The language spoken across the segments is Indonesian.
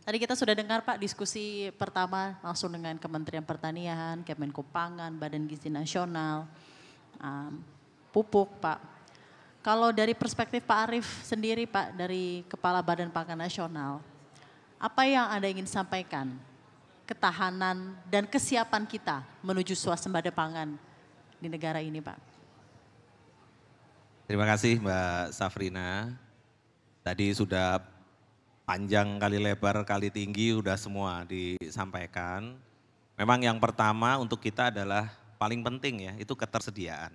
Tadi kita sudah dengar Pak diskusi pertama langsung dengan Kementerian Pertanian, Kemenko Pangan, Badan Gizi Nasional, pupuk Pak. Kalau dari perspektif Pak Arief sendiri Pak dari Kepala Badan Pangan Nasional, apa yang Anda ingin sampaikan ketahanan dan kesiapan kita menuju swasembada pangan di negara ini Pak? Terima kasih Mbak Safrina. Tadi sudah panjang kali lebar kali tinggi udah semua disampaikan. Memang yang pertama untuk kita adalah paling penting ya, itu ketersediaan.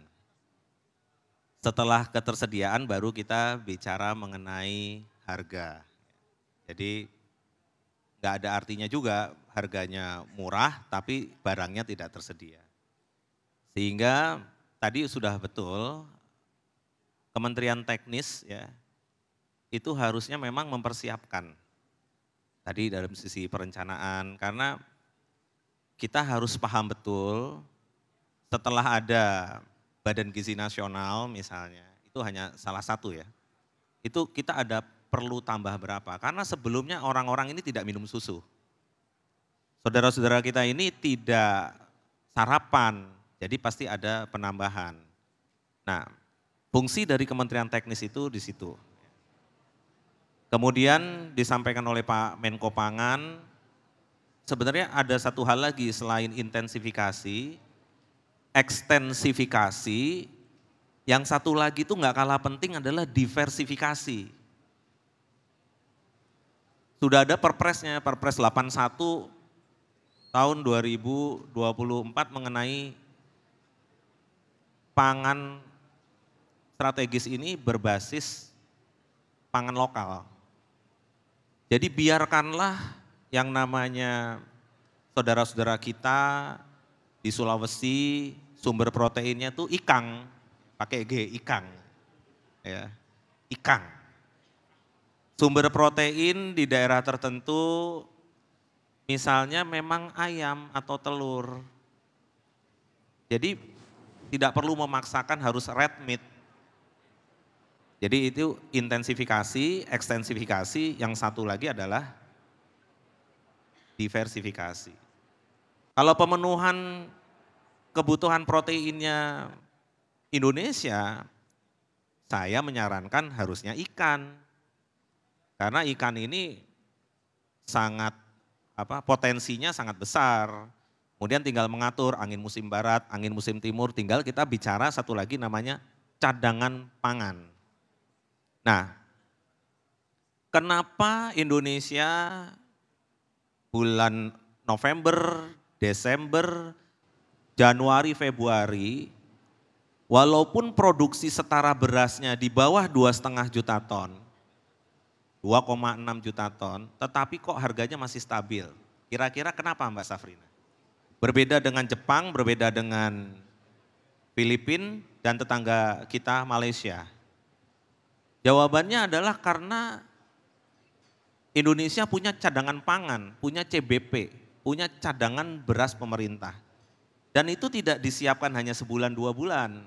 Setelah ketersediaan baru kita bicara mengenai harga. Jadi nggak ada artinya juga harganya murah tapi barangnya tidak tersedia. Sehingga tadi sudah betul Kementerian Teknis ya itu harusnya memang mempersiapkan tadi dalam sisi perencanaan karena kita harus paham betul setelah ada Badan Gizi Nasional misalnya, itu hanya salah satu ya, itu kita ada perlu tambah berapa, karena sebelumnya orang-orang ini tidak minum susu. Saudara-saudara kita ini tidak sarapan, jadi pasti ada penambahan. Nah, fungsi dari Kementerian Teknis itu di situ. Kemudian disampaikan oleh Pak Menko Pangan, sebenarnya ada satu hal lagi selain intensifikasi, ekstensifikasi, yang satu lagi itu nggak kalah penting adalah diversifikasi. Sudah ada perpresnya, Perpres 81 tahun 2024 mengenai pangan strategis ini berbasis pangan lokal. Jadi biarkanlah yang namanya saudara-saudara kita di Sulawesi sumber proteinnya tuh ikang, pakai G, ikang. Ya, ikang. Sumber protein di daerah tertentu misalnya memang ayam atau telur. Jadi tidak perlu memaksakan harus red meat. Jadi itu intensifikasi, ekstensifikasi, yang satu lagi adalah diversifikasi. Kalau pemenuhan kebutuhan proteinnya Indonesia, saya menyarankan harusnya ikan. Karena ikan ini sangat potensinya sangat besar. Kemudian tinggal mengatur angin musim barat, angin musim timur, tinggal kita bicara satu lagi namanya cadangan pangan. Nah, kenapa Indonesia bulan November, Desember, Januari, Februari, walaupun produksi setara berasnya di bawah 2,5 juta ton, 2,6 juta ton, tetapi kok harganya masih stabil. Kira-kira kenapa Mbak Safrina? Berbeda dengan Jepang, berbeda dengan Filipina dan tetangga kita Malaysia. Jawabannya adalah karena Indonesia punya cadangan pangan, punya CBP, punya cadangan beras pemerintah. Dan itu tidak disiapkan hanya sebulan 2 bulan.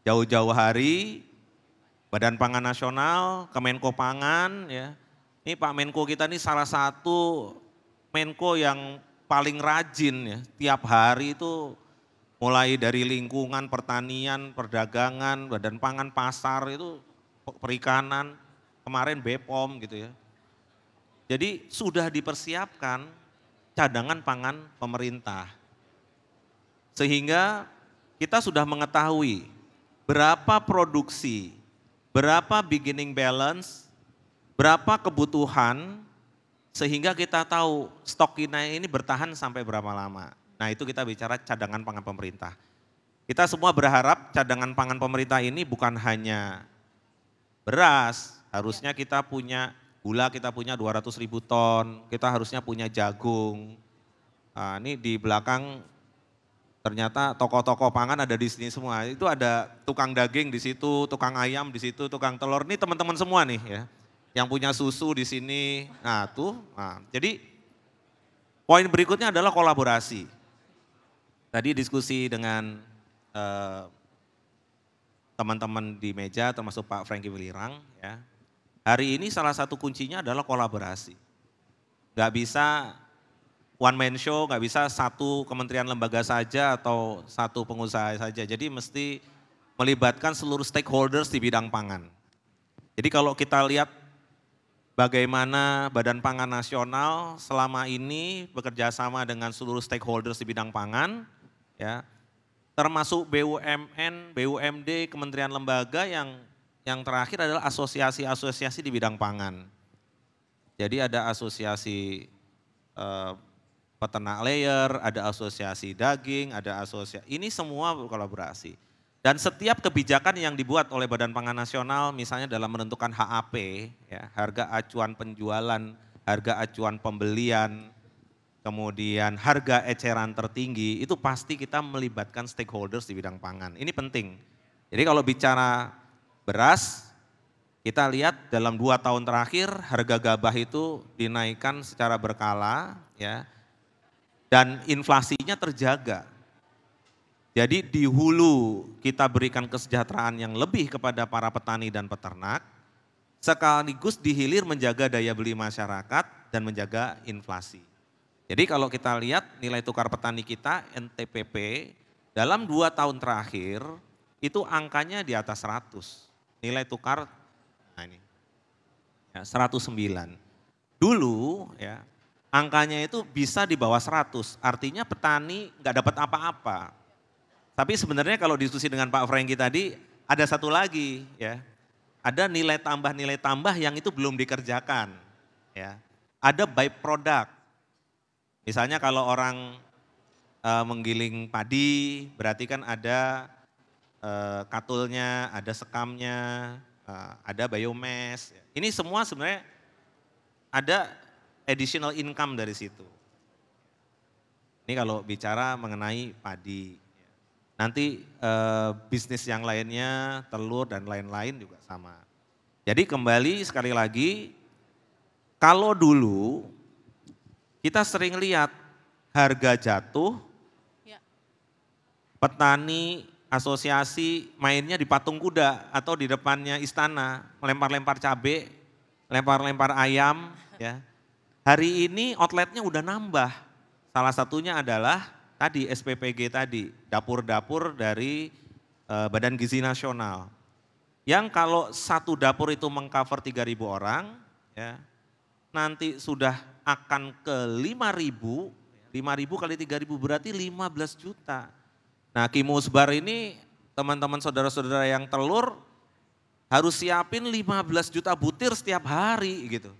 Jauh-jauh hari, Badan Pangan Nasional, Kemenko Pangan, ya. Ini Pak Menko kita ini salah satu Menko yang paling rajin ya. Tiap hari itu mulai dari lingkungan, pertanian, perdagangan, Badan Pangan, pasar itu perikanan, kemarin BPOM gitu ya. Jadi sudah dipersiapkan cadangan pangan pemerintah. Sehingga kita sudah mengetahui berapa produksi, berapa beginning balance, berapa kebutuhan, sehingga kita tahu stok kita ini bertahan sampai berapa lama. Nah itu kita bicara cadangan pangan pemerintah. Kita semua berharap cadangan pangan pemerintah ini bukan hanya beras, harusnya kita punya gula, kita punya 200.000 ton, kita harusnya punya jagung. Nah, ini di belakang ternyata toko-toko pangan ada di sini semua. Itu ada tukang daging di situ, tukang ayam di situ, tukang telur. Ini teman-teman semua nih ya, yang punya susu di sini. Nah tuh, jadi poin berikutnya adalah kolaborasi. Tadi diskusi dengan teman-teman di meja termasuk Pak Franky Wilirang ya. Hari ini salah satu kuncinya adalah kolaborasi. nggak bisa one man show, nggak bisa satu kementerian lembaga saja atau satu pengusaha saja. Jadi mesti melibatkan seluruh stakeholders di bidang pangan. Jadi kalau kita lihat bagaimana Badan Pangan Nasional selama ini bekerja sama dengan seluruh stakeholders di bidang pangan, ya, termasuk BUMN, BUMD, kementerian lembaga yang terakhir adalah asosiasi-asosiasi di bidang pangan. Jadi ada asosiasi peternak layer, ada asosiasi daging, ada asosiasi, ini semua berkolaborasi. Dan setiap kebijakan yang dibuat oleh Badan Pangan Nasional, misalnya dalam menentukan HAP, ya, harga acuan penjualan, harga acuan pembelian, kemudian harga eceran tertinggi, itu pasti kita melibatkan stakeholders di bidang pangan. Ini penting. Jadi kalau bicara beras, kita lihat dalam 2 tahun terakhir harga gabah itu dinaikkan secara berkala, ya, dan inflasinya terjaga. Jadi di hulu kita berikan kesejahteraan yang lebih kepada para petani dan peternak, sekaligus di hilir menjaga daya beli masyarakat dan menjaga inflasi. Jadi kalau kita lihat nilai tukar petani kita NTPP dalam 2 tahun terakhir itu angkanya di atas 100. Nilai tukar nah ini ya, 109. Dulu ya angkanya itu bisa di bawah 100, artinya petani nggak dapat apa-apa. Tapi sebenarnya kalau diskusi dengan Pak Franky tadi ada satu lagi ya. Ada nilai tambah yang itu belum dikerjakan ya. Ada byproduct. Misalnya kalau orang menggiling padi berarti kan ada katulnya, ada sekamnya, ada biomass. Ini semua sebenarnya ada additional income dari situ. Ini kalau bicara mengenai padi. Nanti bisnis yang lainnya, telur dan lain-lain juga sama. Jadi kembali sekali lagi, kalau dulu kita sering lihat harga jatuh, Ya. petani asosiasi mainnya di patung kuda atau di depannya istana, melempar-lempar cabai, lempar-lempar ayam. Ya. Hari ini outletnya udah nambah, salah satunya adalah tadi SPPG tadi, dapur-dapur dari Badan Gizi Nasional. Yang kalau satu dapur itu mengcover 3.000 orang, ya, nanti sudah akan ke 5.000, 5.000 kali 3.000 berarti 15 juta. Nah Kimusbar ini teman-teman saudara-saudara yang telur harus siapin 15 juta butir setiap hari gitu.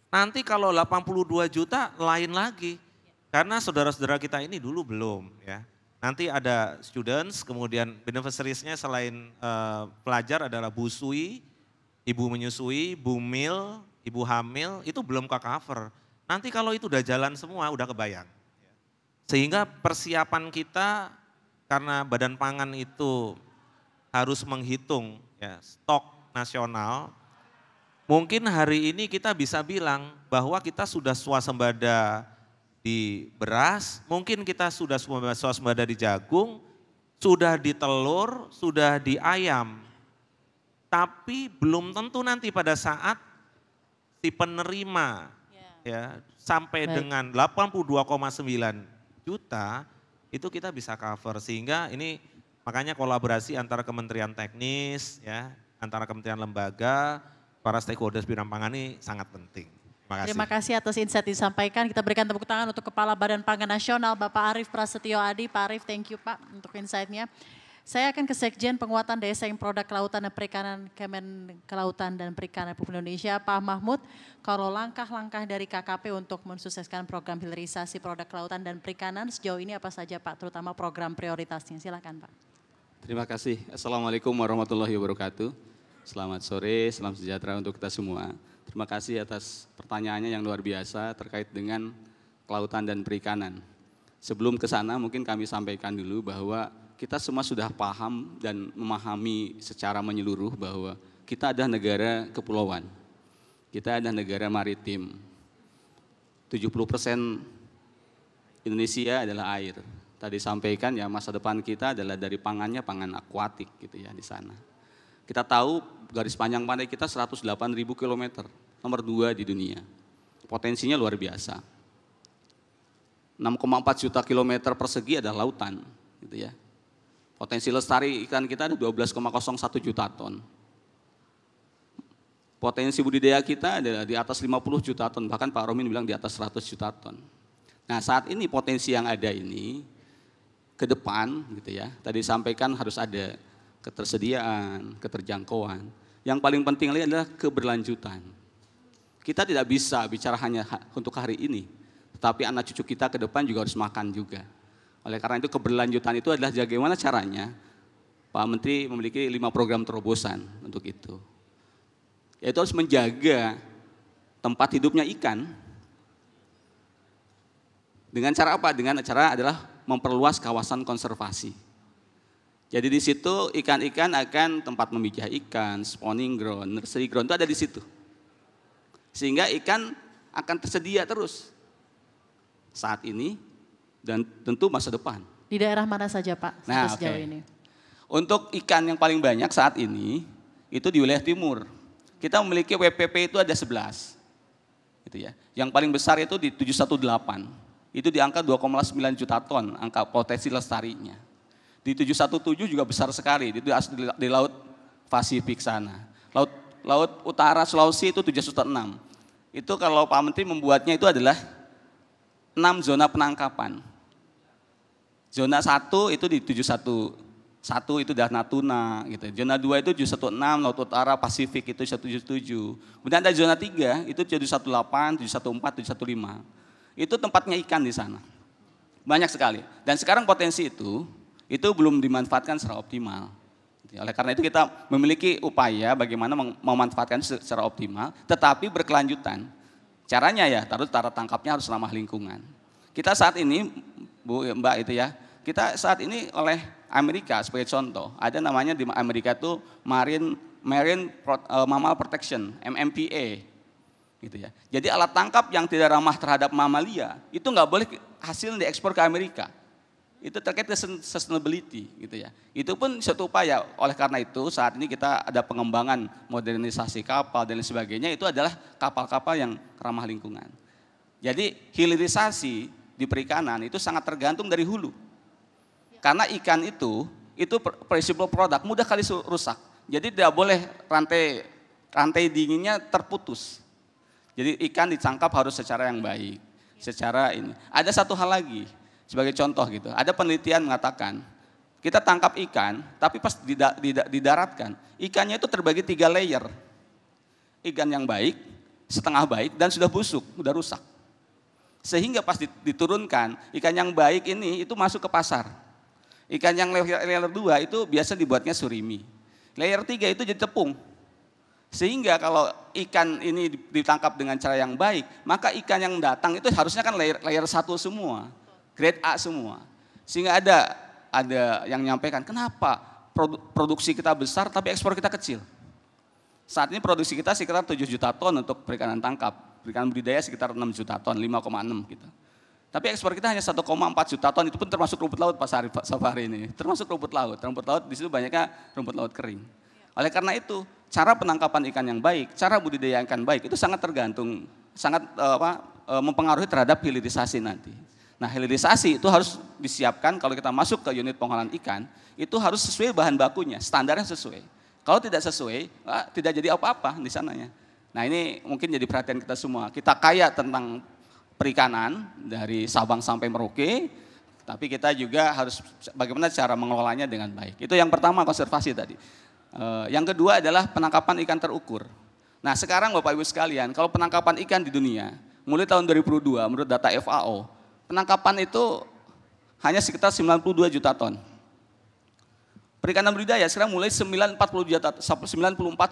Nanti kalau 82 juta lain lagi. Karena saudara-saudara kita ini dulu belum ya. Nanti ada students, kemudian beneficiariesnya selain pelajar adalah busui, ibu menyusui, bumil, ibu hamil, itu belum ke cover. Nanti kalau itu udah jalan semua, udah kebayang. Sehingga persiapan kita karena Badan Pangan itu harus menghitung ya, stok nasional, mungkin hari ini kita bisa bilang bahwa kita sudah swasembada di beras, mungkin kita sudah swasembada di jagung, sudah di telur, sudah di ayam. Tapi belum tentu nanti pada saat si penerima ya sampai dengan 82,9 juta itu kita bisa cover, sehingga ini makanya kolaborasi antara kementerian teknis ya, antara kementerian lembaga, para stakeholders bidang pangan ini sangat penting. Terima kasih atas insight disampaikan. Kita berikan tepuk tangan untuk Kepala Badan Pangan Nasional Bapak Arief Prasetyo Adi. Pak Arief, thank you Pak untuk insight-nya. Saya akan ke Sekjen Penguatan Daya Saing Produk Kelautan dan Perikanan Kemen Kelautan dan Perikanan Republik Indonesia, Pak Mahmud. Kalau langkah-langkah dari KKP untuk mensukseskan program hilirisasi produk kelautan dan perikanan sejauh ini apa saja Pak, terutama program prioritasnya? Silakan Pak. Terima kasih. Assalamualaikum warahmatullahi wabarakatuh. Selamat sore, salam sejahtera untuk kita semua. Terima kasih atas pertanyaannya yang luar biasa terkait dengan kelautan dan perikanan. Sebelum ke sana mungkin kami sampaikan dulu bahwa kita semua sudah paham dan memahami secara menyeluruh bahwa kita adalah negara kepulauan. Kita adalah negara maritim. 70% Indonesia adalah air. Tadi sampaikan ya masa depan kita adalah dari pangannya pangan akuatik gitu ya di sana. Kita tahu garis panjang pantai kita 108.000 km, nomor 2 di dunia. potensinya luar biasa. 6,4 juta kilometer persegi adalah lautan, gitu ya. Potensi lestari ikan kita ada 12,01 juta ton. Potensi budidaya kita adalah di atas 50 juta ton, bahkan Pak Romin bilang di atas 100 juta ton. Nah, saat ini potensi yang ada ini ke depan, gitu ya. Tadi sampaikan harus ada ketersediaan, keterjangkauan. Yang paling penting lagi adalah keberlanjutan. Kita tidak bisa bicara hanya untuk hari ini, tetapi anak cucu kita ke depan juga harus makan juga. Oleh karena itu keberlanjutan itu adalah bagaimana caranya Pak Menteri memiliki 5 program terobosan untuk itu. Yaitu harus menjaga tempat hidupnya ikan. Dengan cara apa? Dengan cara adalah memperluas kawasan konservasi. Jadi di situ ikan-ikan akan tempat memijah ikan, spawning ground, nursery ground itu ada di situ. Sehingga ikan akan tersedia terus saat ini dan tentu masa depan. Di daerah mana saja Pak sampai sejauh ini? Untuk ikan yang paling banyak saat ini itu di wilayah timur. Kita memiliki WPP itu ada 11. Gitu ya. Yang paling besar itu di 718. Itu di angka 2,9 juta ton angka potensi lestarinya. Di 717 juga besar sekali, itu di laut Pasifik sana. Laut utara Sulawesi itu 706. Itu kalau Pak Menteri membuatnya itu adalah 6 zona penangkapan. Zona 1 itu di 711 itu dah Natuna gitu. Zona 2 itu 716 Laut Utara Pasifik itu 177. Kemudian ada zona 3 itu 718, 714, 715. Itu tempatnya ikan di sana. Banyak sekali. Dan sekarang potensi itu belum dimanfaatkan secara optimal. Oleh karena itu kita memiliki upaya bagaimana memanfaatkan secara optimal, tetapi berkelanjutan. Caranya ya, cara tangkapnya harus ramah lingkungan. Kita saat ini, Bu, Mbak itu ya, kita saat ini oleh Amerika sebagai contoh, ada namanya di Amerika itu Marine Mammal Protection, MMPA, gitu ya. Jadi alat tangkap yang tidak ramah terhadap mamalia itu nggak boleh hasil diekspor ke Amerika. Itu terkait dengan sustainability, gitu ya. Itu pun suatu upaya. Oleh karena itu saat ini kita ada pengembangan modernisasi kapal dan sebagainya, itu adalah kapal-kapal yang ramah lingkungan. Jadi hilirisasi di perikanan itu sangat tergantung dari hulu. Karena ikan itu perishable product, mudah kali rusak. Jadi tidak boleh rantai dinginnya terputus. Jadi ikan ditangkap harus secara yang baik, secara ini. Ada satu hal lagi, sebagai contoh gitu. Ada penelitian mengatakan, kita tangkap ikan, tapi pas didaratkan, ikannya itu terbagi 3 layer. Ikan yang baik, setengah baik, dan sudah busuk, sudah rusak. Sehingga pas diturunkan, ikan yang baik ini itu masuk ke pasar. Ikan yang layer 2 itu biasa dibuatnya surimi. Layer 3 itu jadi tepung. Sehingga kalau ikan ini ditangkap dengan cara yang baik, maka ikan yang datang itu harusnya kan layer 1 semua, grade A semua. Sehingga ada yang menyampaikan, kenapa produksi kita besar tapi ekspor kita kecil? Saat ini produksi kita sekitar 7 juta ton untuk perikanan tangkap, perikanan budidaya sekitar 6 juta ton, 5,6 gitu. Tapi ekspor kita hanya 1,4 juta ton, itu pun termasuk rumput laut Pak Safari ini. Termasuk rumput laut di situ banyaknya rumput laut kering. Oleh karena itu, cara penangkapan ikan yang baik, cara budidaya ikan baik itu sangat tergantung, mempengaruhi terhadap hilirisasi nanti. Nah, hilirisasi itu harus disiapkan kalau kita masuk ke unit pengolahan ikan, itu harus sesuai bahan bakunya, standarnya sesuai. Kalau tidak sesuai, tidak jadi apa-apa di sananya. Nah, ini mungkin jadi perhatian kita semua. Kita kaya tentang perikanan dari Sabang sampai Merauke, tapi kita juga harus bagaimana cara mengelolanya dengan baik. Itu yang pertama, konservasi tadi. Yang kedua adalah penangkapan ikan terukur. Nah, sekarang Bapak Ibu sekalian, kalau penangkapan ikan di dunia, mulai tahun 2002 menurut data FAO, penangkapan itu hanya sekitar 92 juta ton. Perikanan budidaya sekarang mulai 94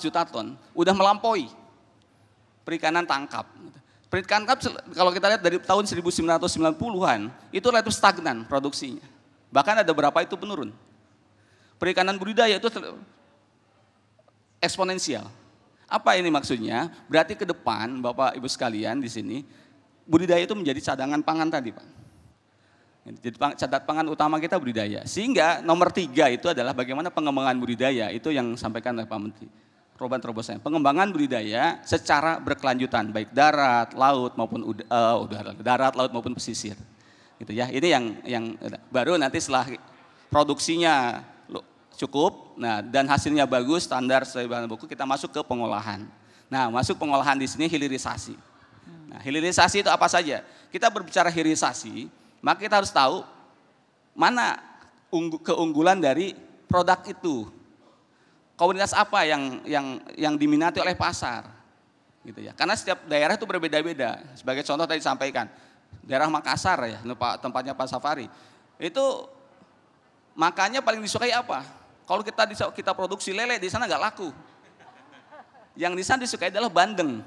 juta ton, udah melampaui perikanan tangkap. Perikanan tangkap kalau kita lihat dari tahun 1990-an, itu relatif stagnan produksinya. Bahkan ada beberapa itu menurun. Perikanan budidaya itu eksponensial. Apa ini maksudnya? Berarti ke depan Bapak Ibu sekalian di sini, budidaya itu menjadi cadangan pangan tadi Pak. Jadi cadangan pangan utama kita budidaya. Sehingga nomor 3 itu adalah bagaimana pengembangan budidaya, itu yang sampaikan oleh Pak Menteri. terobosan. Pengembangan budidaya secara berkelanjutan, baik darat, laut maupun darat, laut maupun pesisir. Gitu ya. Ini yang baru nanti setelah produksinya cukup, nah dan hasilnya bagus, standar sesuai bahan baku, kita masuk ke pengolahan. Nah, masuk pengolahan di sini hilirisasi. Nah, hilirisasi itu apa saja? Kita berbicara hilirisasi, maka kita harus tahu mana keunggulan dari produk itu. Komoditas apa yang diminati oleh pasar, gitu ya. Karena setiap daerah itu berbeda-beda. Sebagai contoh tadi disampaikan, daerah Makassar ya, tempatnya Pak Safari, itu makannya paling disukai apa? Kalau kita produksi lele di sana nggak laku. Yang di sana disukai adalah bandeng.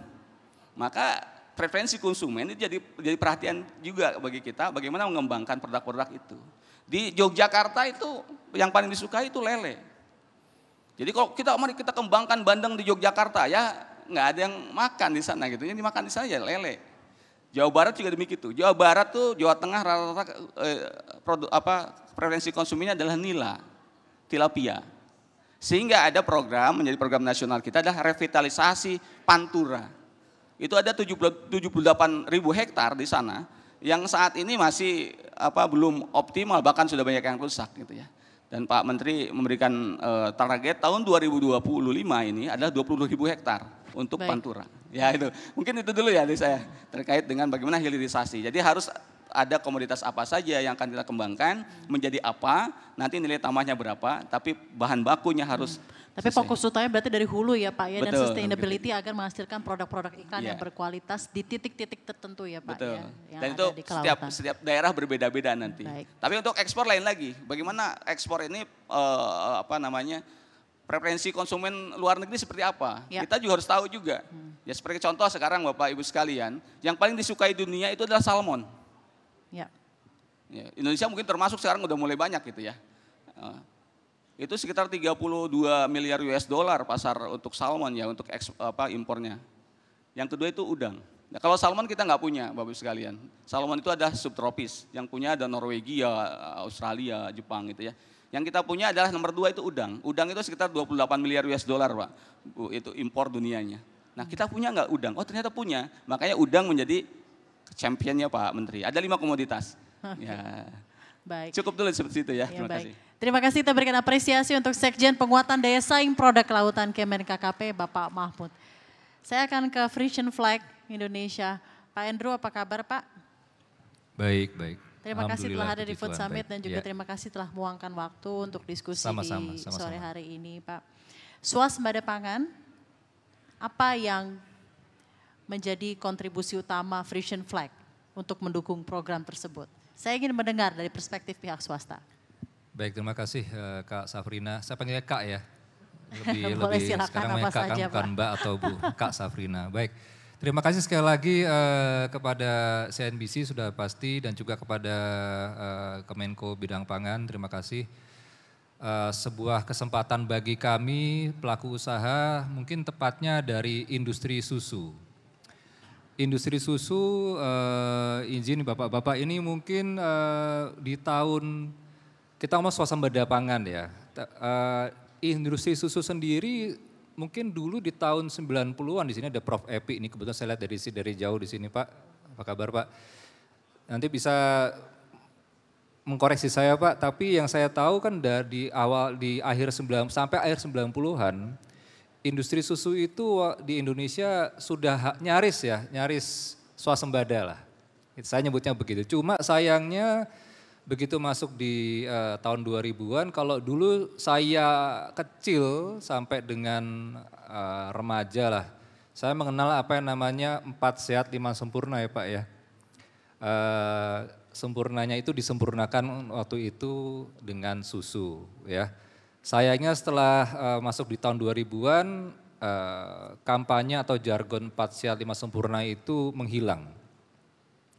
Maka preferensi konsumen itu jadi perhatian juga bagi kita, bagaimana mengembangkan produk-produk itu. Di Yogyakarta itu yang paling disukai itu lele. Jadi kalau mari kita kembangkan bandeng di Yogyakarta, ya nggak ada yang makan di sana gitu. Yang dimakan di sana ya lele. Jawa Barat juga demikian. Jawa Barat tuh, Jawa Tengah rata-rata preferensi konsumennya adalah nila, tilapia. Sehingga ada program, menjadi program nasional kita adalah revitalisasi pantura. Itu ada 78.000 hektar di sana yang saat ini masih belum optimal, bahkan sudah banyak yang rusak gitu ya. Dan Pak Menteri memberikan target tahun 2025 ini adalah 20.000 hektar untuk pantura. Ya itu, mungkin itu dulu ya dari saya terkait dengan bagaimana hilirisasi. Jadi harus ada komoditas apa saja yang akan kita kembangkan, menjadi apa, nanti nilai tambahnya berapa, tapi bahan bakunya harus Tapi fokus utamanya berarti dari hulu ya Pak ya, betul, dan sustainability agar menghasilkan produk-produk ikan yang berkualitas di titik-titik tertentu ya Pak. Betul. Ya, yang dan ada itu di kelautan. setiap daerah berbeda-beda nanti. Baik. Tapi untuk ekspor lain lagi, bagaimana ekspor ini preferensi konsumen luar negeri seperti apa? Ya. Kita juga harus tahu juga. Ya seperti contoh sekarang Bapak Ibu sekalian, yang paling disukai dunia itu adalah salmon. Ya. Ya, Indonesia mungkin termasuk sekarang udah mulai banyak gitu ya. Itu sekitar 32 miliar US dollar pasar untuk salmon ya, untuk impornya. Yang kedua itu udang. Nah, kalau salmon kita nggak punya, Bapak Ibu sekalian. Salmon itu ada subtropis, yang punya ada Norwegia, Australia, Jepang gitu ya. Yang kita punya adalah nomor 2 itu udang. Udang itu sekitar 28 miliar US dollar Pak, itu impor dunianya. Nah kita punya nggak udang? Oh ternyata punya, makanya udang menjadi championnya Pak Menteri. Ada 5 komoditas. Ya. Baik. Cukup dulu seperti itu ya, terima baik. kasih. Terima kasih, kita berikan apresiasi untuk Sekjen Penguatan Daya Saing Produk Kelautan Kemen KKP, Bapak Mahmud. Saya akan ke Frisian Flag Indonesia. Pak Andrew, apa kabar Pak? Baik, baik. Terima kasih telah hadir di puji Food Tuhan, Summit baik. dan juga Ya. terima kasih telah meluangkan waktu untuk diskusi Sama-sama, di sama-sama. sore hari ini Pak. Swasembada pangan, apa yang menjadi kontribusi utama Frisian Flag untuk mendukung program tersebut? Saya ingin mendengar dari perspektif pihak swasta. Baik, terima kasih Kak Safrina. Saya panggilnya Kak ya. Boleh silakan sekarang apa namanya Kak, saja, bukan Pak. Mbak atau Bu, Kak Safrina. Baik, terima kasih sekali lagi kepada CNBC sudah pasti dan juga kepada Kemenko Bidang Pangan. Terima kasih. Sebuah kesempatan bagi kami pelaku usaha, mungkin tepatnya dari industri susu. Industri susu, izin Bapak-Bapak, ini mungkin di tahun, kita ngomong swasembada pangan ya. Industri susu sendiri mungkin dulu di tahun 90-an, di sini ada Prof. Epi, ini kebetulan saya lihat dari jauh di sini Pak. Apa kabar Pak? Nanti bisa mengkoreksi saya Pak, tapi yang saya tahu kan di akhir sampai akhir 90-an, industri susu itu di Indonesia sudah nyaris swasembada lah. Saya nyebutnya begitu. Cuma sayangnya begitu masuk di tahun 2000-an, kalau dulu saya kecil sampai dengan remaja lah, saya mengenal apa yang namanya 4 sehat 5 sempurna ya Pak ya. Sempurnanya itu disempurnakan waktu itu dengan susu ya. Sayangnya setelah masuk di tahun 2000-an, kampanye atau jargon 4 sehat 5 sempurna itu menghilang.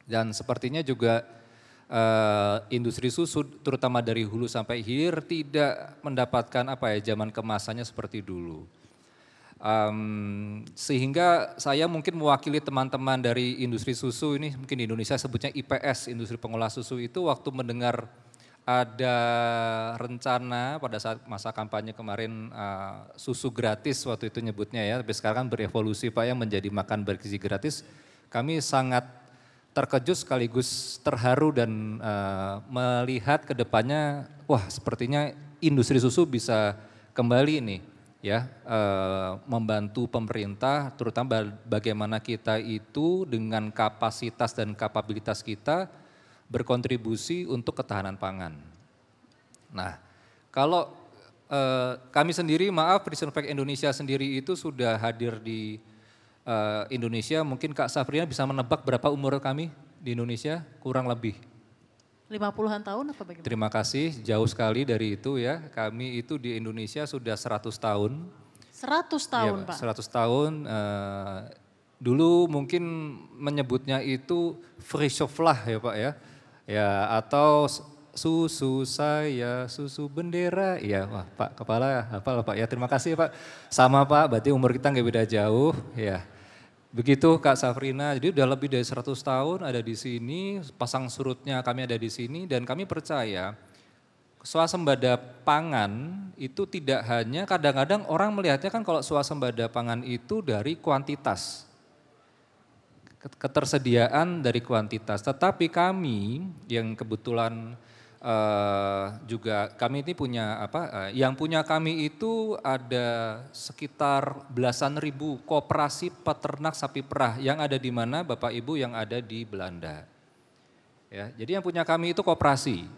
Dan sepertinya juga industri susu terutama dari hulu sampai hilir tidak mendapatkan zaman kemasannya seperti dulu. Sehingga saya mungkin mewakili teman-teman dari industri susu ini, mungkin di Indonesia sebutnya IPS, industri pengolah susu itu, waktu mendengar ada rencana pada saat masa kampanye kemarin susu gratis waktu itu nyebutnya ya, tapi sekarang berevolusi Pak yang menjadi makan bergizi gratis. Kami sangat terkejut sekaligus terharu dan melihat ke depannya, wah sepertinya industri susu bisa kembali nih ya, membantu pemerintah terutama bagaimana kita itu dengan kapasitas dan kapabilitas kita berkontribusi untuk ketahanan pangan. Nah, kalau kami sendiri, maaf, Frisian Flag Indonesia sendiri itu sudah hadir di Indonesia. Mungkin Kak Safrina bisa menebak berapa umur kami di Indonesia? Kurang lebih. 50-an tahun apa bagaimana? Terima kasih, jauh sekali dari itu ya. Kami itu di Indonesia sudah 100 tahun. 100 tahun Ya, Pak? 100 tahun. Dulu mungkin menyebutnya itu Friesoflah ya Pak ya. Ya, atau susu saya, susu bendera. Ya, wah Pak Kepala hafal Pak ya, terima kasih Pak. Sama Pak, berarti umur kita nggak beda jauh ya. Begitu Kak Safrina, jadi udah lebih dari 100 tahun ada di sini, pasang surutnya kami ada di sini dan kami percaya swasembada pangan itu tidak hanya, kadang-kadang orang melihatnya kan kalau swasembada pangan itu dari kuantitas. Ketersediaan dari kuantitas, tetapi kami yang kebetulan juga kami ini punya yang punya kami itu ada sekitar belasan ribu koperasi peternak sapi perah yang ada di mana Bapak Ibu yang ada di Belanda. Ya, jadi yang punya kami itu koperasi,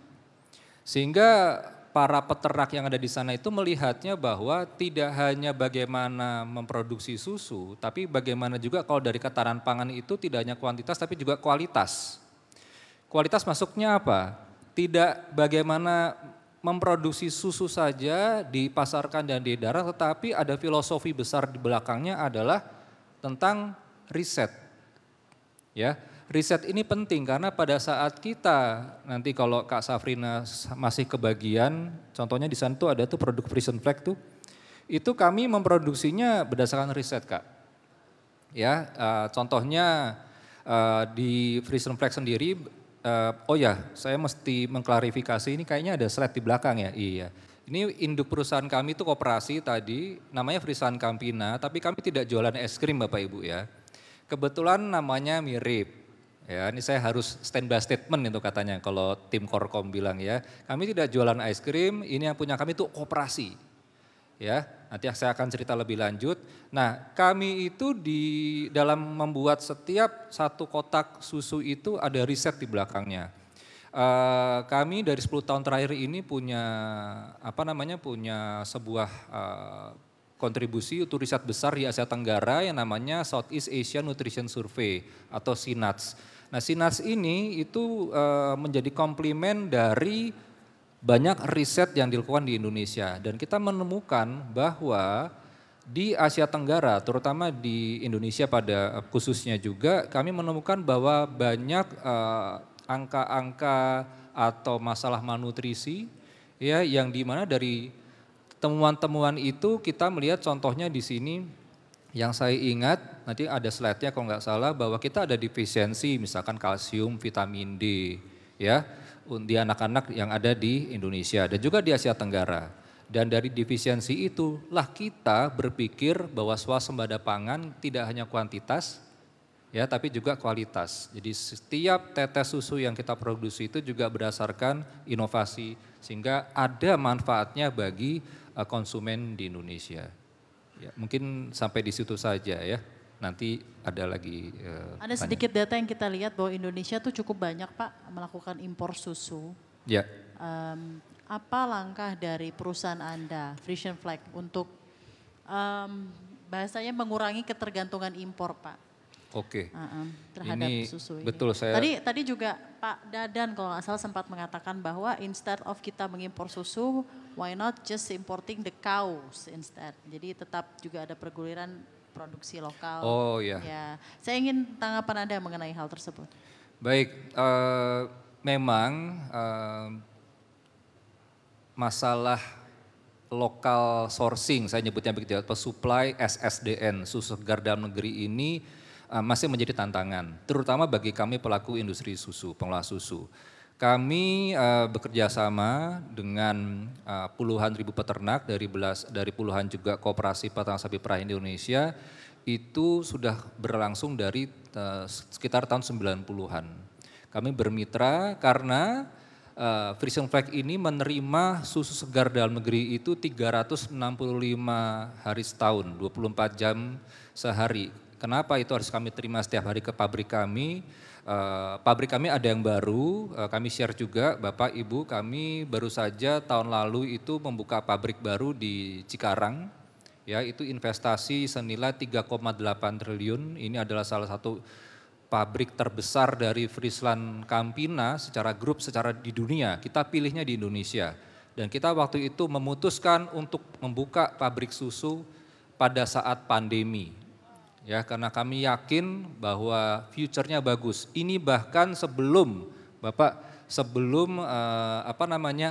sehingga para peternak yang ada di sana itu melihatnya bahwa tidak hanya bagaimana memproduksi susu, tapi bagaimana juga kalau dari ketahanan pangan itu tidak hanya kuantitas tapi juga kualitas. Kualitas masuknya apa? Tidak bagaimana memproduksi susu saja dipasarkan dan diedarkan, tetapi ada filosofi besar di belakangnya adalah tentang riset. Ya. Riset ini penting karena pada saat kita nanti kalau Kak Safrina masih kebagian, contohnya di sana tuh ada tuh produk Frisian Flag tuh, itu kami memproduksinya berdasarkan riset Kak. Ya, contohnya di Frisian Flag sendiri, oh ya saya mesti mengklarifikasi ini kayaknya ada slide di belakang ya, iya. Ini induk perusahaan kami itu koperasi tadi, namanya Frisian Campina, tapi kami tidak jualan es krim Bapak Ibu ya. Kebetulan namanya mirip. Ya, ini saya harus stand by statement itu katanya kalau tim Korkom bilang ya. Kami tidak jualan es krim, ini yang punya kami itu koperasi. Ya, nanti saya akan cerita lebih lanjut. Nah, kami itu di dalam membuat setiap satu kotak susu itu ada riset di belakangnya. Kami dari 10 tahun terakhir ini punya punya sebuah kontribusi untuk riset besar di Asia Tenggara yang namanya Southeast Asia Nutrition Survey atau SINATS. Nah, SINATS ini itu menjadi komplimen dari banyak riset yang dilakukan di Indonesia dan kita menemukan bahwa di Asia Tenggara, terutama di Indonesia pada khususnya juga, kami menemukan bahwa banyak angka-angka atau masalah malnutrisi ya yang dimana dari temuan-temuan itu kita melihat contohnya di sini. Yang saya ingat, nanti ada slide-nya kalau nggak salah, bahwa kita ada defisiensi misalkan kalsium, vitamin D ya di anak-anak yang ada di Indonesia dan juga di Asia Tenggara. Dan dari defisiensi itulah kita berpikir bahwa swasembada pangan tidak hanya kuantitas ya tapi juga kualitas. Jadi setiap tetes susu yang kita produksi itu juga berdasarkan inovasi sehingga ada manfaatnya bagi konsumen di Indonesia. Ya, mungkin sampai di situ saja ya. Nanti ada lagi. Ada sedikit data yang kita lihat bahwa Indonesia tuh cukup banyak Pak melakukan impor susu. Ya. Apa langkah dari perusahaan Anda, Frisian Flag, untuk bahasanya mengurangi ketergantungan impor Pak? Oke. Terhadap ini susu ini. Betul saya. Tadi juga Pak Dadan kalau nggak salah sempat mengatakan bahwa instead of kita mengimpor susu, why not just importing the cows instead. Jadi tetap juga ada perguliran produksi lokal. Oh iya. Ya, saya ingin tanggapan Anda mengenai hal tersebut. Baik, memang masalah lokal sourcing, saya nyebutnya begitu, atau supply SSDN, susu segar dalam negeri ini masih menjadi tantangan, terutama bagi kami pelaku industri susu, pengolah susu. Kami bekerja sama dengan puluhan ribu peternak dari puluhan juga koperasi peternak sapi perah Indonesia, itu sudah berlangsung dari sekitar tahun 90-an. Kami bermitra karena Frisian Flag ini menerima susu segar dalam negeri itu 365 hari setahun, 24 jam sehari. Kenapa itu harus kami terima setiap hari ke pabrik kami? Pabrik kami ada yang baru, kami share juga Bapak Ibu, kami baru saja tahun lalu itu membuka pabrik baru di Cikarang, ya itu investasi senilai 3,8 triliun, ini adalah salah satu pabrik terbesar dari Friesland Campina secara grup secara di dunia, kita pilihnya di Indonesia. Dan kita waktu itu memutuskan untuk membuka pabrik susu pada saat pandemi. Ya, karena kami yakin bahwa future-nya bagus. Ini bahkan sebelum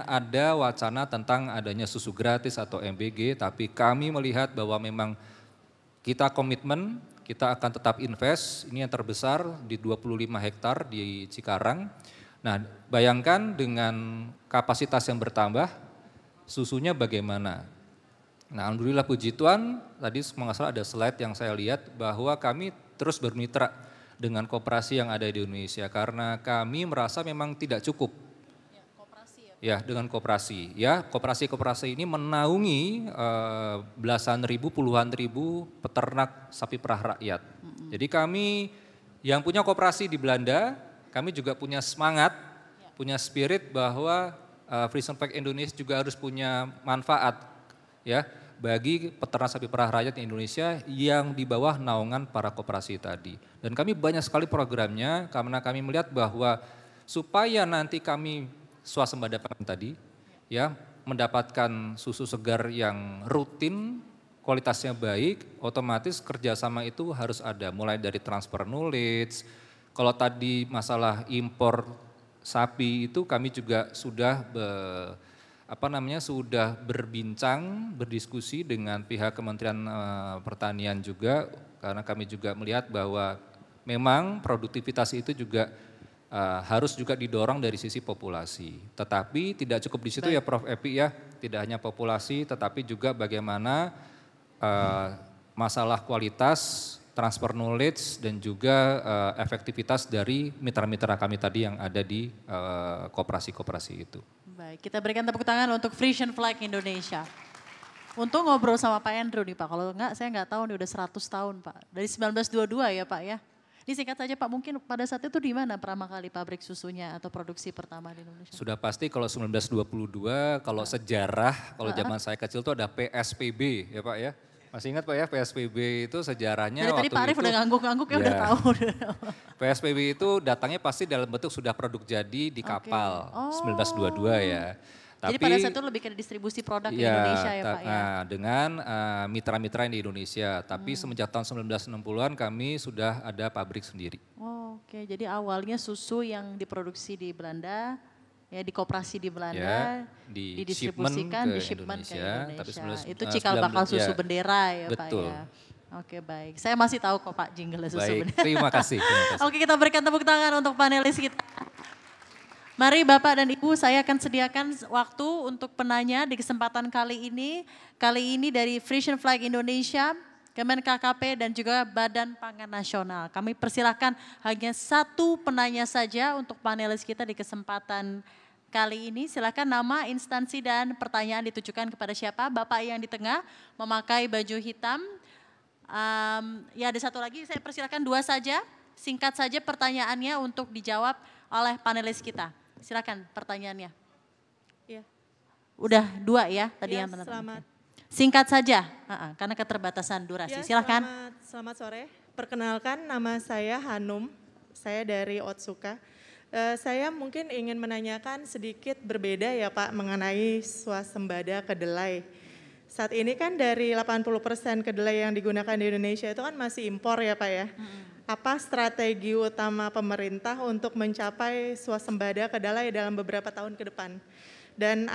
ada wacana tentang adanya susu gratis atau MBG, tapi kami melihat bahwa memang kita komitmen, kita akan tetap invest, ini yang terbesar di 25 hektar di Cikarang. Nah, bayangkan dengan kapasitas yang bertambah, susunya bagaimana? Nah, alhamdulillah puji Tuhan, tadi kalau nggak salah ada slide yang saya lihat bahwa kami terus bermitra dengan koperasi yang ada di Indonesia karena kami merasa memang tidak cukup. Ya, dengan koperasi. Ya, koperasi-koperasi ini menaungi belasan ribu, puluhan ribu peternak sapi perah rakyat. Jadi kami yang punya koperasi di Belanda, kami juga punya semangat, punya spirit bahwa Frisian Flag Indonesia juga harus punya manfaat, ya, bagi peternak sapi perah rakyat di Indonesia yang di bawah naungan para koperasi tadi. Dan kami banyak sekali programnya karena kami melihat bahwa supaya nanti kami swasembada pangan tadi, ya, mendapatkan susu segar yang rutin, kualitasnya baik, otomatis kerjasama itu harus ada, mulai dari transfer knowledge. Kalau tadi masalah impor sapi itu kami juga sudah sudah berbincang, berdiskusi dengan pihak Kementerian Pertanian juga, karena kami juga melihat bahwa memang produktivitas itu juga harus juga didorong dari sisi populasi. Tetapi tidak cukup di situ ya Prof. Epi ya, tidak hanya populasi tetapi juga bagaimana masalah kualitas, transfer knowledge dan juga efektivitas dari mitra-mitra kami tadi yang ada di koperasi-koperasi itu. Baik, kita berikan tepuk tangan untuk Frisian Flag Indonesia. Untuk ngobrol sama Pak Andrew nih Pak, kalau enggak saya enggak tahu nih udah 100 tahun Pak. Dari 1922 ya Pak ya. Ini singkat saja Pak, mungkin pada saat itu di mana pertama kali pabrik susunya atau produksi pertama di Indonesia? Sudah pasti kalau 1922, kalau sejarah, kalau zaman saya kecil itu ada PSPB ya Pak ya. Masih ingat Pak ya, PSPB itu sejarahnya dari waktu tadi Pak Arief itu, udah ngangguk-ngangguk ya udah tahu. PSPB itu datangnya pasti dalam bentuk sudah produk jadi di kapal, 1922 ya. Jadi pada saat itu lebih ke distribusi produk di Indonesia ya Pak ya? Dengan mitra-mitra yang di Indonesia, tapi semenjak tahun 1960-an kami sudah ada pabrik sendiri. Oke, jadi awalnya susu yang diproduksi di Belanda, ya di koperasi di Belanda, didistribusikan, di shipment ke Indonesia. Tapi itu cikal bakal susu bendera ya betul. Pak ya. Oke baik, saya masih tahu kok Pak jingle susu bendera. Terima kasih. Oke, kita berikan tepuk tangan untuk panelis kita. Mari Bapak dan Ibu, saya akan sediakan waktu untuk penanya di kesempatan kali ini. Kali ini dari Frisian Flag Indonesia, Kemen KKP dan juga Badan Pangan Nasional. Kami persilahkan hanya satu penanya saja untuk panelis kita di kesempatan kali ini. Silakan nama, instansi dan pertanyaan ditujukan kepada siapa. Bapak yang di tengah memakai baju hitam. Ya ada satu lagi, saya persilahkan dua saja. Singkat saja pertanyaannya untuk dijawab oleh panelis kita. Silakan pertanyaannya. Ya. Udah dua ya tadi ya, yang menentukan. Selamat. Singkat saja, karena keterbatasan durasi. Ya, silakan. Selamat sore. Perkenalkan nama saya Hanum, saya dari Otsuka. Saya mungkin ingin menanyakan sedikit berbeda ya Pak mengenai swasembada kedelai. Saat ini kan dari 80% kedelai yang digunakan di Indonesia itu kan masih impor ya Pak ya. Apa strategi utama pemerintah untuk mencapai swasembada kedelai dalam beberapa tahun ke depan? Dan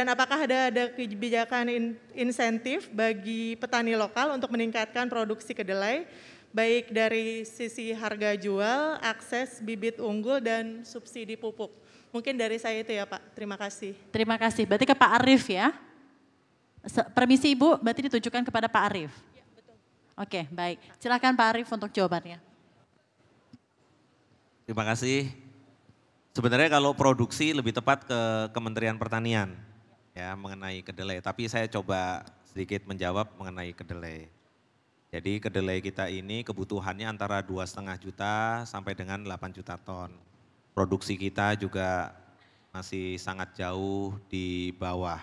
apakah ada kebijakan insentif bagi petani lokal untuk meningkatkan produksi kedelai baik dari sisi harga jual, akses bibit unggul, dan subsidi pupuk. Mungkin dari saya itu ya Pak, terima kasih. Terima kasih, berarti ke Pak Arief ya. Permisi Ibu, berarti ditujukan kepada Pak Arief. Ya, betul. Oke, baik. Silakan Pak Arief untuk jawabannya. Terima kasih. Sebenarnya kalau produksi lebih tepat ke Kementerian Pertanian ya mengenai kedelai. Tapi saya coba sedikit menjawab mengenai kedelai. Jadi kedelai kita ini kebutuhannya antara 2,5 juta sampai dengan 8 juta ton. Produksi kita juga masih sangat jauh di bawah.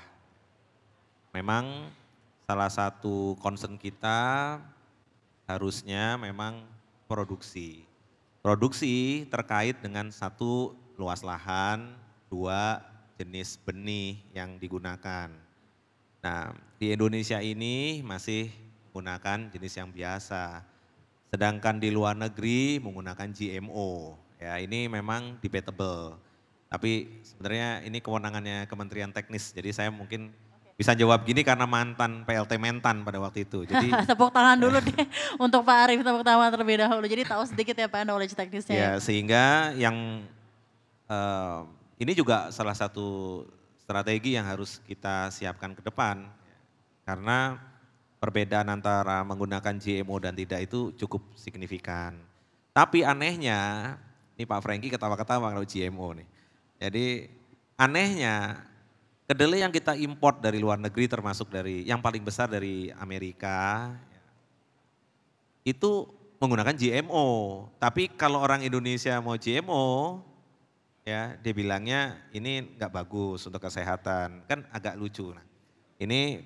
Memang salah satu concern kita harusnya memang produksi. Produksi terkait dengan satu, luas lahan, dua, jenis benih yang digunakan. Nah, di Indonesia ini masih menggunakan jenis yang biasa. Sedangkan di luar negeri menggunakan GMO. Ya, ini memang debatable. Tapi sebenarnya ini kewenangannya Kementerian Teknis. Jadi saya mungkin bisa jawab gini karena mantan PLT Mentan pada waktu itu. Jadi tepuk tangan dulu deh untuk Pak Arief, tepuk tangan terlebih dahulu. Jadi tahu sedikit ya Pak knowledge teknisnya. ya sehingga yang ini juga salah satu strategi yang harus kita siapkan ke depan. Karena perbedaan antara menggunakan GMO dan tidak itu cukup signifikan. Tapi anehnya, ini Pak Franky ketawa-ketawa kalau GMO nih. Jadi anehnya kedelai yang kita import dari luar negeri termasuk dari yang paling besar dari Amerika itu menggunakan GMO. Tapi kalau orang Indonesia mau GMO ya dia bilangnya ini nggak bagus untuk kesehatan. Kan agak lucu. Nah, ini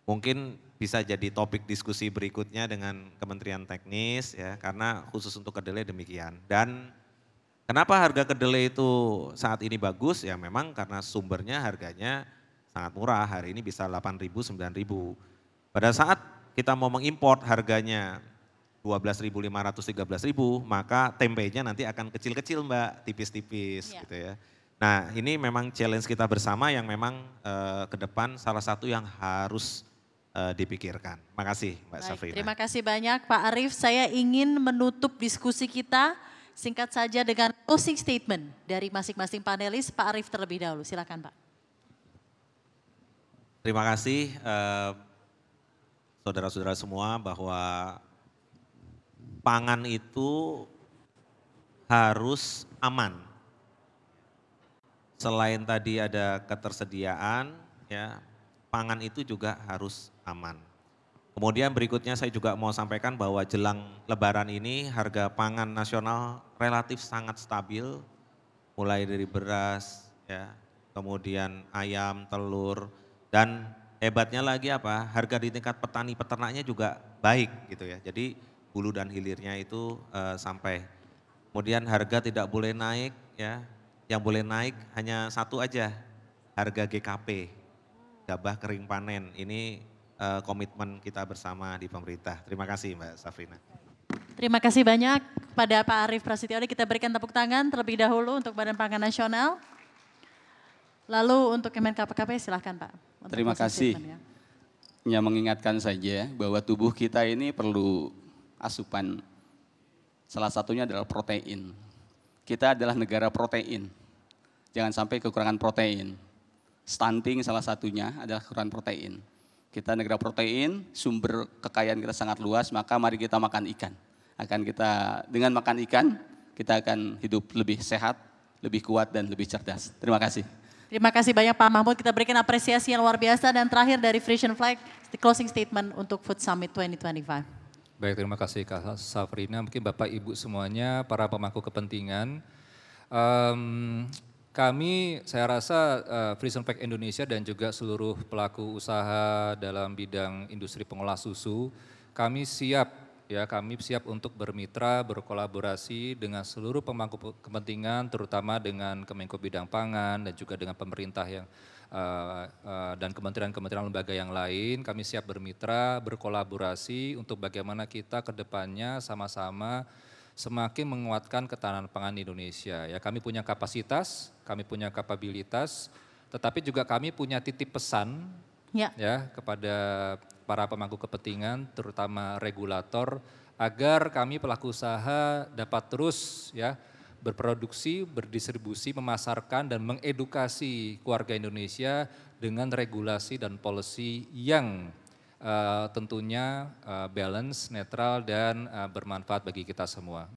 mungkin bisa jadi topik diskusi berikutnya dengan Kementerian Teknis ya karena khusus untuk kedelai demikian. Dan kenapa harga kedelai itu saat ini bagus? Ya memang karena sumbernya harganya sangat murah, hari ini bisa 8.000, 9.000. Pada saat kita mau mengimport harganya 12.500, 13.000, maka tempenya nanti akan kecil-kecil Mbak, tipis-tipis gitu ya. Nah ini memang challenge kita bersama yang memang ke depan salah satu yang harus dipikirkan. Makasih Mbak Safrina. Terima kasih banyak Pak Arief, saya ingin menutup diskusi kita singkat saja dengan closing statement dari masing-masing panelis. Pak Arief terlebih dahulu, silakan Pak. Terima kasih saudara-saudara semua bahwa pangan itu harus aman. Selain tadi ada ketersediaan, ya, pangan itu juga harus aman. Kemudian berikutnya saya juga mau sampaikan bahwa jelang Lebaran ini harga pangan nasional relatif sangat stabil, mulai dari beras, ya, kemudian ayam, telur, dan hebatnya lagi apa? Harga di tingkat petani peternaknya juga baik gitu ya. Jadi hulu dan hilirnya itu sampai. Kemudian harga tidak boleh naik, ya. Yang boleh naik hanya satu aja, harga GKP, gabah kering panen. Ini komitmen kita bersama di pemerintah. Terima kasih Mbak Safrina. Terima kasih banyak kepada Pak Arief Prasetyo. Kita berikan tepuk tangan terlebih dahulu untuk Badan Pangan Nasional. Lalu untuk Kemenkopkp silahkan Pak. Terima kasih. Ya mengingatkan saja bahwa tubuh kita ini perlu asupan. Salah satunya adalah protein. Kita adalah negara protein. Jangan sampai kekurangan protein. Stunting salah satunya adalah kekurangan protein. Kita negara protein, sumber kekayaan kita sangat luas, maka mari kita makan ikan. Dengan makan ikan, kita akan hidup lebih sehat, lebih kuat dan lebih cerdas. Terima kasih. Terima kasih banyak Pak Mahmud, kita berikan apresiasi yang luar biasa dan terakhir dari Frisian Flag, closing statement untuk Food Summit 2025. Baik, terima kasih Kak Safrina, mungkin Bapak Ibu semuanya, para pemangku kepentingan. Kami, saya rasa Frisian Flag Indonesia dan juga seluruh pelaku usaha dalam bidang industri pengolah susu, kami siap untuk bermitra, berkolaborasi dengan seluruh pemangku kepentingan, terutama dengan Kemenko Bidang Pangan dan juga dengan pemerintah dan kementerian-kementerian lembaga yang lain. Kami siap bermitra, berkolaborasi untuk bagaimana kita ke depannya sama-sama semakin menguatkan ketahanan pangan Indonesia. Ya, kami punya kapasitas, kami punya kapabilitas, tetapi juga kami punya titip pesan ya kepada para pemangku kepentingan, terutama regulator, agar kami pelaku usaha dapat terus ya berproduksi, berdistribusi, memasarkan dan mengedukasi keluarga Indonesia dengan regulasi dan policy yang tentunya balance, netral dan bermanfaat bagi kita semua.